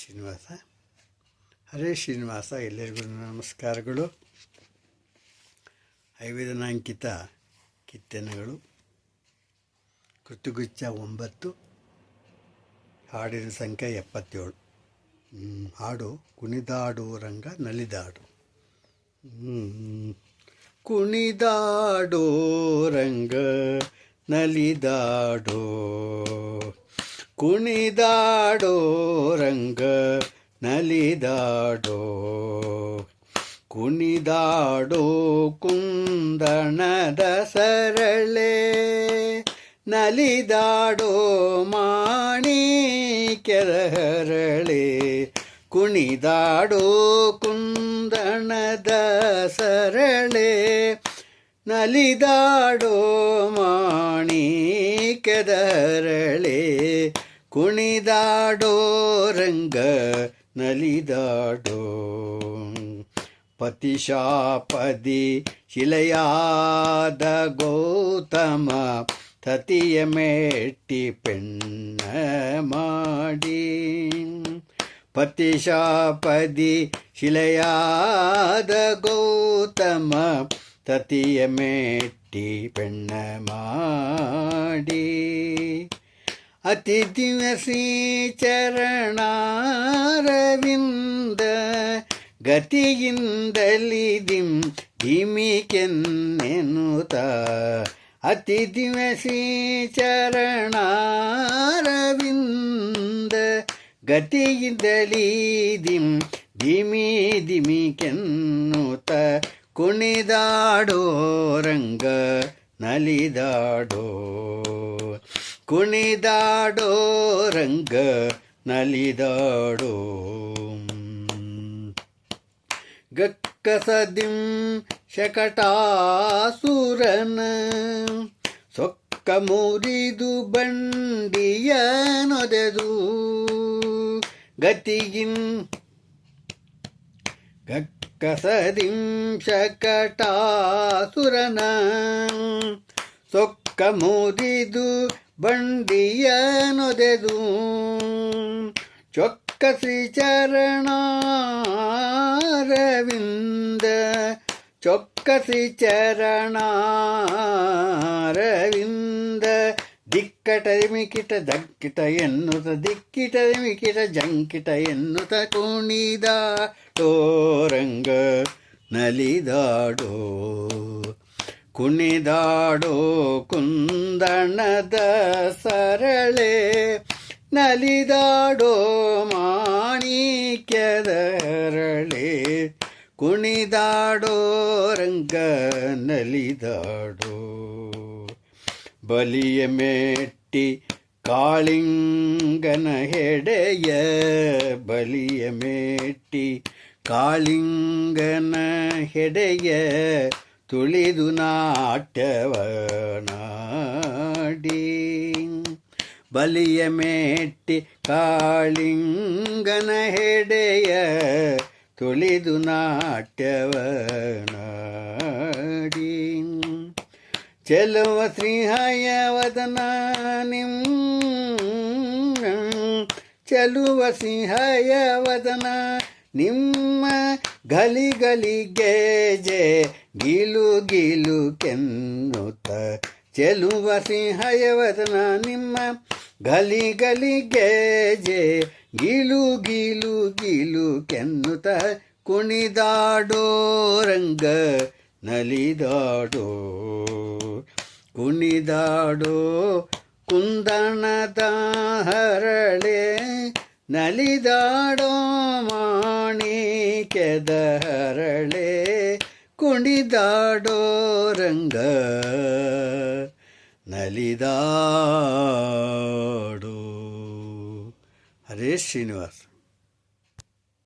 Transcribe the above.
ಶ್ರೀನಿವಾಸ. ಹರೇ ಶ್ರೀನಿವಾಸ. ಎಲ್ಲರಿಗೂ ನಮಸ್ಕಾರಗಳು. ಐವೇದನಾಂಕಿತ ಕಿತ್ತನೆಗಳು, ಕೃತಿಗುಚ್ಛ 9, ಹಾಡಿನ ಸಂಖ್ಯೆ 77. ಹಾಡು ಕುಣಿದಾಡು ರಂಗ ನಲಿದಾಡು. ಕುಣಿದಾಡೋ ರಂಗ ನಲಿದಾಡೋ, ಕುಣಿದಾಡೋ ರಂಗ ನಲಿದಾಡೋ, ಕುಣಿದಾಡೋ ಕುಂದಣದ ಸರಳೆ, ನಲಿದಾಡೋ ಮಾಣಿಕ್ಯದ ಹರಳೆ, ಕುಣಿದಾಡೋ ಕುಂದಣದ ಸರಳೆ, ನಲಿದಾಡೋ ಮಾಣಿಕ್ಯದ ಹರಳೆ, ಕುಣಿದಾಡೋ ರಂಗ ನಲಿದಾಡೋ. ಪತಿಶಾಪದಿ ಶಿಲೆಯಾದ ಗೌತಮ ತತಿಯ ಮೆಟ್ಟಿ ಪೆಣ್ಣ ಮಾಡಿ, ಪತಿಶಾಪದಿ ಶಿಲೆಯಾದ ಗೌತಮ ತತಿಯ ಮೆಟ್ಟಿ ಪೆಣ್ಣ ಮಾಡಿ, ಅತಿ ದಿವಸಿ ಚರಣಾರವಿಂದ ಗತಿಯಿಂದಲಿ ಧಿಮಿಕೆನ್ನೆನುತ, ಅತಿ ದಿವಸಿ ಚರಣಾರವಿಂದ ಗತಿಯಿಂದಲಿ ಧಿಮಿಕೆನ್ನುತ, ಕುಣಿದಾಡೋ ರಂಗ ನಲಿದಾಡೋ, ಕುಣಿದಾಡೋ ರಂಗ ನಲಿದಾಡೋ. ಗಕ್ಕಸದಿಂ ಶಕಟಾಸುರನ ಸೊಕ್ಕ ಮುರಿದು ಬಂಡಿಯ ನೊದೆದು ಗತಿಗಿನ್, ಗಕ್ಕಸದಿಂ ಶಕಟಾಸುರನ ಸೊಕ್ಕ ಮುರಿದು ಬಂಡಿಯ ನೊದೆದು, ಚೊಕ್ಕ ಶ್ರೀಚರಣಾರವಿಂದ, ಚೊಕ್ಕ ಶ್ರೀಚರಣಾರವಿಂದ, ದಿಕ್ಕಟ ಮಿಕಿಟ ದಕ್ಕಿಟ ಎನ್ನುತ್ತ, ದಿಕ್ಕಿಟ ಮಿಕಿಟ ಜಂಕಿಟ ಎನ್ನುತ್ತ, ಕುಣಿದಾಡೋ ರಂಗ ನಲಿದಾಡೋ, ಕುಣಿದಾಡೋ ಕುಂದಣದ ಸರಳೆ, ನಲಿದಾಡೋ ಮಾಣಿಕ್ಯದ ಹರಳೆ, ಕುಣಿದಾಡೋ ರಂಗ ನಲಿದಾಡೋ. ಬಲಿಯ ಮೆಟ್ಟಿ ಕಾಳಿಂಗನ ಹೆಡೆಯ, ಬಲಿಯ ಮೆಟ್ಟಿ ಕಾಳಿಂಗನ ಹೆಡೆಯ, ತುಳಿದು ನಾಟ್ಯವನಾಡಿ, ಬಲಿಯ ಮೆಟ್ಟಿ ಕಾಳಿಂಗನ ಹೆಡೆಯ, ತುಳಿದು ನಾಟ್ಯವನಾಡಿ, ಚೆಲುವ ಶ್ರೀಹಯವದನ ಚೆಲುವ ಸಿಂಹಯವದನ ನಿಮ್ಮ ಗಲಿಗಲಿಗೆ ಜೆ ಗೀಲು ಗೀಲು ಕೆನ್ನುತ್ತ, ಚೆಲುವ ಸಿಂಹಯವದನ ನಿಮ್ಮ ಗಲಿಗಲಿಗೆ ಜೆ ಗೀಲು ಗೀಲು ಗೀಲು ಕೆನ್ನುತ್ತ, ಕುಣಿದಾಡೋ ರಂಗ ನಲಿದಾಡೋ, ಕುಣಿದಾಡೋ ಕುಂದಣದ ಹರಳೆ, ನಲಿದಾಡೋ ಮಾಣಿಕ್ಯದ ಹರಳೆ, ಕುಣಿದಾಡೋ ರಂಗ ನಲಿದಾಡೋ. ಹರೇ ಶ್ರೀನಿವಾಸ.